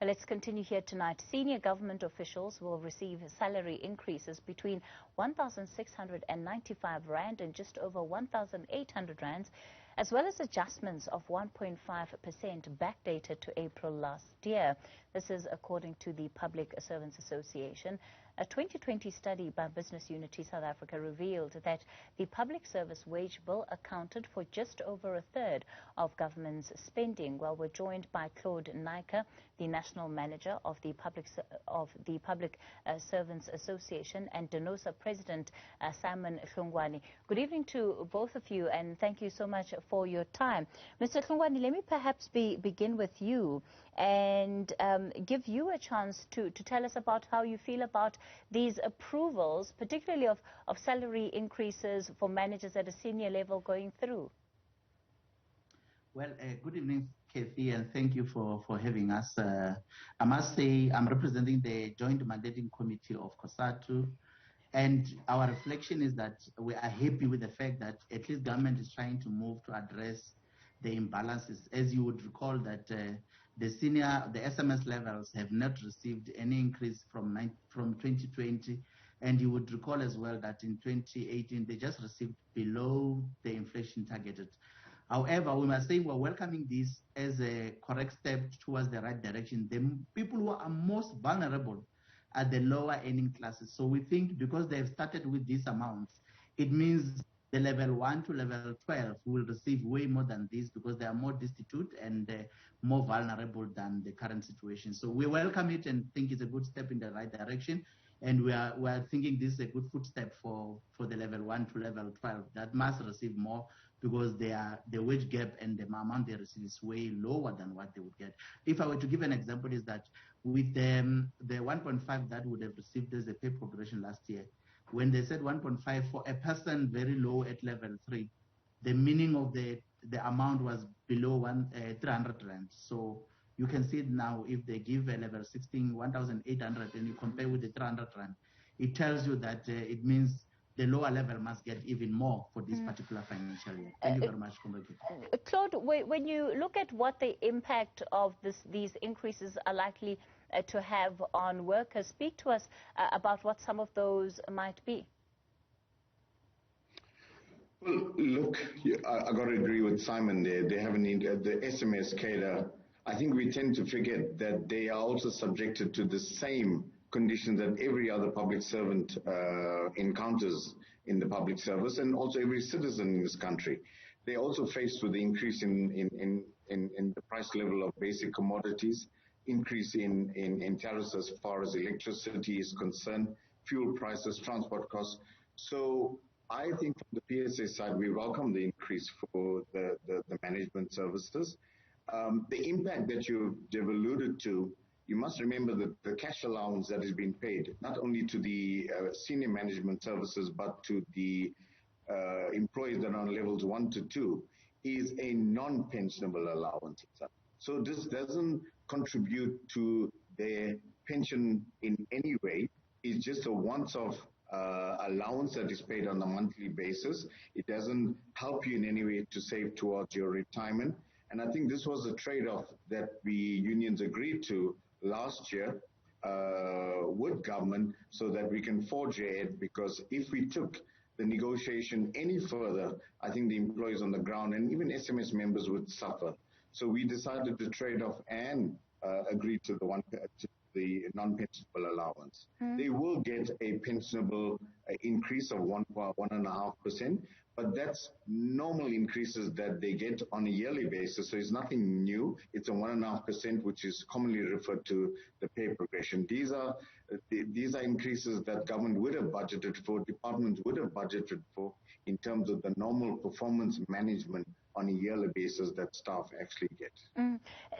Let's continue here tonight. Senior government officials will receive salary increases between 1,695 Rand and just over 1,800 Rand, as well as adjustments of 1.5% backdated to April last year. This is according to the Public Servants Association. A 2020 study by Business Unity South Africa revealed that the public service wage bill accounted for just over a third of government's spending. Well, we're joined by Claude Naicker, the National Manager of the Public Servants Association, and DENOSA President Simon Hlungwani. Good evening to both of you, and thank you so much for your time. Mr. Hlungwani, let me perhaps begin with you and give you a chance to tell us about how you feel about these approvals, particularly of salary increases for managers at a senior level going through. Well, good evening, Kathy, and thank you for having us. I must say I'm representing the Joint Mandating Committee of COSATU, and our reflection is that we are happy with the fact that at least government is trying to move to address the imbalances. As you would recall that the SMS levels have not received any increase from 2020, and you would recall as well that in 2018 they just received below the inflation targeted. However, we must say we're welcoming this as a correct step towards the right direction. The people who are most vulnerable are the lower earning classes. So we think because they've started with these amounts, it means the level 1 to level 12 will receive way more than this because they are more destitute and more vulnerable than the current situation. So we welcome it and think it's a good step in the right direction. And we are thinking this is a good footstep for the level 1 to level 12 that must receive more because the wage gap and the amount they receive is way lower than what they would get. If I were to give an example, is that with the 1.5 that would have received as a pay progression last year, when they said 1.5 for a person very low at level 3, the meaning of the amount was below 300 Rand. So you can see it now if they give a level 16 1,800 and you compare with the 300 Rand, it tells you that it means the lower level must get even more for this particular financial year. Thank you very much, Claude, when you look at what the impact of these increases are likely to have on workers, speak to us about what some of those might be. Well, look, I got to agree with Simon there. They haven't the SMS cadre. I think we tend to forget that they are also subjected to the same conditions that every other public servant encounters in the public service, and also every citizen in this country. They're also faced with the increase in the price level of basic commodities, increase in tariffs as far as electricity is concerned, fuel prices, transport costs. So I think from the PSA side, we welcome the increase for the management services. The impact that you've alluded to, you must remember that the cash allowance that is being paid, not only to the senior management services, but to the employees that are on levels 1 to 2, is a non-pensionable allowance. So this doesn't contribute to their pension in any way. It's just a once-off allowance that is paid on a monthly basis. It doesn't help you in any way to save towards your retirement. And I think this was a trade-off that the unions agreed to last year with government so that we can forge ahead, because if we took the negotiation any further, I think the employees on the ground and even SMS members would suffer. So we decided to trade off and agree to the non-pensionable allowance. They will get a pensionable increase of 1.5%, but that's normal increases that they get on a yearly basis. So it's nothing new. It's a 1.5%, which is commonly referred to the pay progression. These are increases that government would have budgeted for, departments would have budgeted for in terms of the normal performance management on a yearly basis that staff actually get.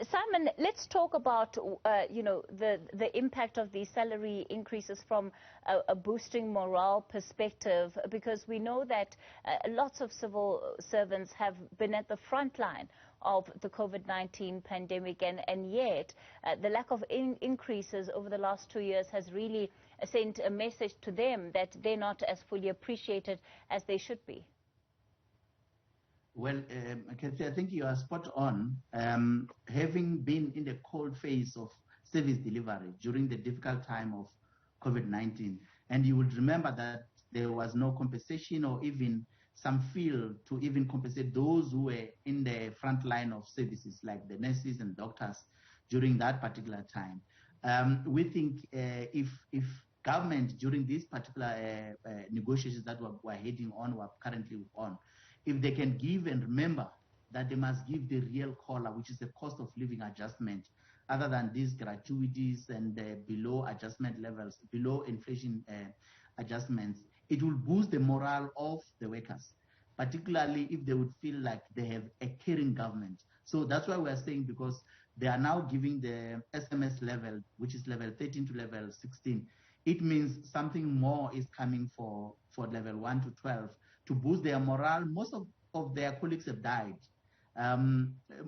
Simon, let's talk about the impact of these salary increases from a boosting morale perspective, because we know that lots of civil servants have been at the front line of the COVID-19 pandemic, and yet the lack of increases over the last 2 years has really sent a message to them that they're not as fully appreciated as they should be. Well, Kathy, I think you are spot on. Having been in the cold face of service delivery during the difficult time of COVID-19. And you would remember that there was no compensation or even some feel to even compensate those who were in the front line of services, like the nurses and doctors during that particular time. We think if government during these particular negotiations that we're heading on, we're currently on, if they can give and remember that they must give the real COLA, which is the cost of living adjustment, other than these gratuities and below adjustment levels, below inflation adjustments, it will boost the morale of the workers, particularly if they would feel like they have a caring government. So that's why we're saying, because they are now giving the SMS level, which is level 13 to level 16, it means something more is coming for level 1 to 12 to boost their morale. Most of their colleagues have died.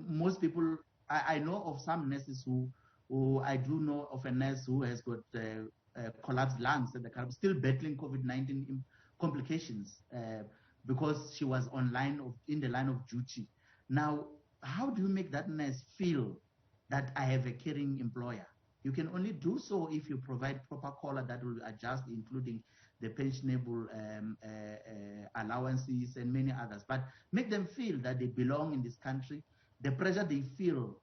Most people, I know of some nurses who I do know of a nurse who has got collapsed lungs and still battling COVID-19 complications because she was in the line of duty. Now, how do you make that nurse feel that I have a caring employer? You can only do so if you provide proper COLA that will adjust, including the pensionable allowances and many others. But make them feel that they belong in this country. The pressure they feel,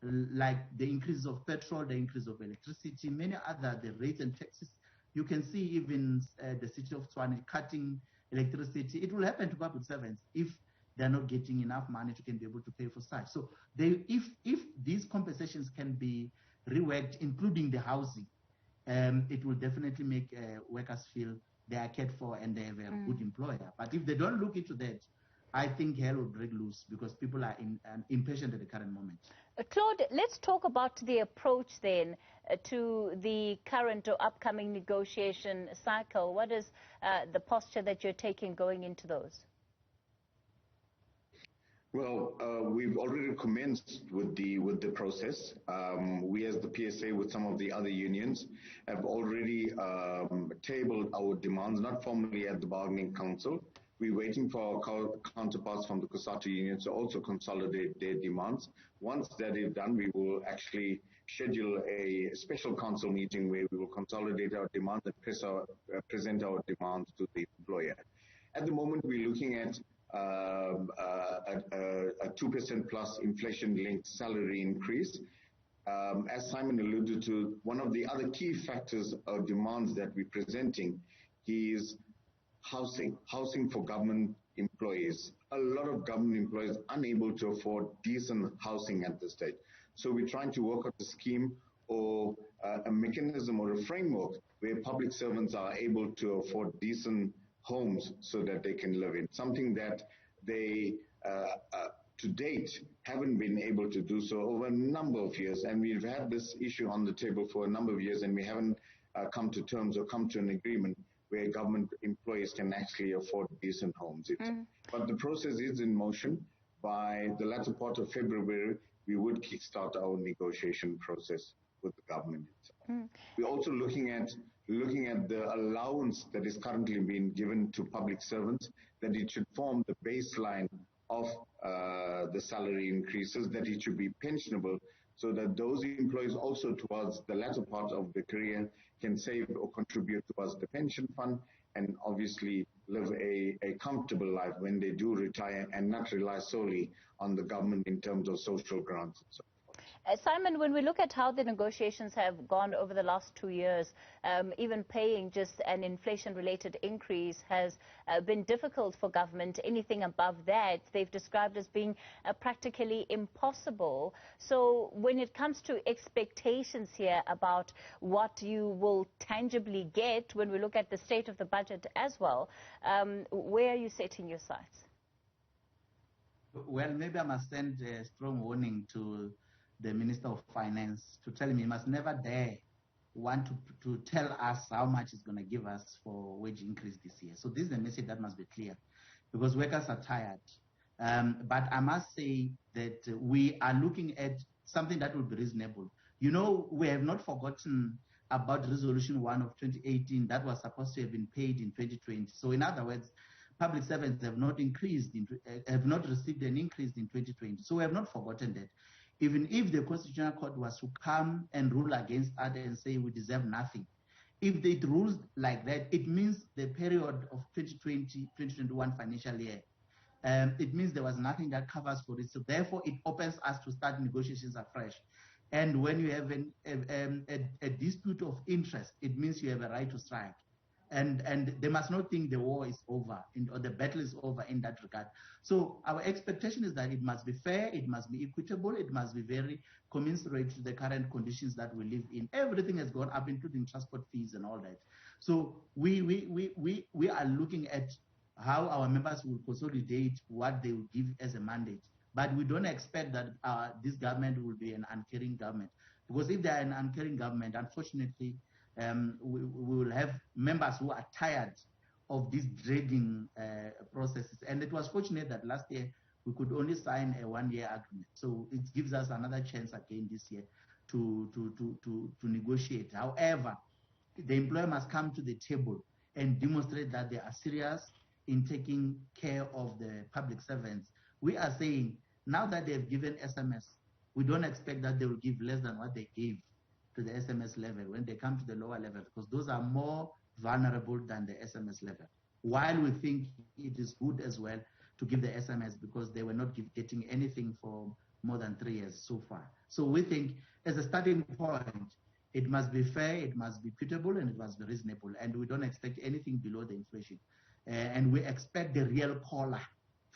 like the increase of petrol, the increase of electricity, many other, the rates and taxes. You can see even the city of Tshwane cutting electricity. It will happen to public servants if they're not getting enough money to be able to pay for such. So if these compensations can be reworked, including the housing, it will definitely make workers feel they are cared for and they have a good employer. But if they don't look into that, I think hell will break loose because people are impatient at the current moment. Claude, let's talk about the approach then to the current or upcoming negotiation cycle. What is the posture that you're taking going into those? Well, we've already commenced with the process. We, as the PSA, with some of the other unions, have already tabled our demands, not formally at the bargaining council. We're waiting for our counterparts from the COSATU unions to also consolidate their demands. Once that is done, we will actually schedule a special council meeting where we will consolidate our demands and present our demands to the employer. At the moment, we're looking at a 2% plus inflation-linked salary increase. As Simon alluded to, one of the other key factors of demands that we're presenting is housing for government employees. A lot of government employees unable to afford decent housing at this stage. So we're trying to work out a scheme or a mechanism or a framework where public servants are able to afford decent homes so that they can live in, something that they to date haven't been able to do so over a number of years. And we've had this issue on the table for a number of years, and we haven't come to terms or come to an agreement where government employees can actually afford decent homes. But the process is in motion. By the latter part of February, we would kickstart our negotiation process with the government itself. We're also looking at the allowance that is currently being given to public servants, that it should form the baseline of the salary increases, that it should be pensionable, so that those employees also towards the latter part of the career can save or contribute towards the pension fund and obviously live a comfortable life when they do retire and not rely solely on the government in terms of social grants and so forth. Simon, when we look at how the negotiations have gone over the last 2 years, even paying just an inflation-related increase has been difficult for government. Anything above that, they've described as being practically impossible. So when it comes to expectations here about what you will tangibly get, when we look at the state of the budget as well, where are you setting your sights? Well, maybe I must send a strong warning to the Minister of Finance to tell him he must never dare want to tell us how much he's going to give us for wage increase this year. So this is the message that must be clear, because workers are tired. But I must say that we are looking at something that will be reasonable. You know, we have not forgotten about Resolution 1 of 2018 that was supposed to have been paid in 2020. So in other words, public servants have not received an increase in 2020. So we have not forgotten that. even if the Constitutional Court was to come and rule against us and say we deserve nothing, if it rules like that, it means the period of 2020-2021 financial year, it means there was nothing that covers for it. So therefore, it opens us to start negotiations afresh. And when you have a dispute of interest, it means you have a right to strike. And they must not think the war is over or the battle is over in that regard. So our expectation is that it must be fair, it must be equitable, it must be very commensurate to the current conditions that we live in. Everything has gone up, including transport fees and all that. So we are looking at how our members will consolidate what they will give as a mandate. But we don't expect that this government will be an uncaring government. Because if they are an uncaring government, unfortunately, we will have members who are tired of these dragging processes. And it was fortunate that last year we could only sign a one-year agreement. So it gives us another chance again this year to negotiate. However, the employer must come to the table and demonstrate that they are serious in taking care of the public servants. We are saying now that they've given SMS, we don't expect that they will give less than what they gave to the SMS level when they come to the lower level, because those are more vulnerable than the SMS level. While we think it is good as well to give the SMS because they were not getting anything for more than 3 years so far. So we think as a starting point, it must be fair, it must be equitable, and it must be reasonable. And we don't expect anything below the inflation. And we expect the real COLA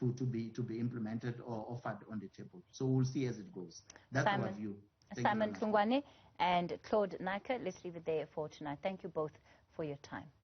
to be implemented or offered on the table. So we'll see as it goes. That's our view. Simon Hlungwani and Claude Naicker, let's leave it there for tonight. Thank you both for your time.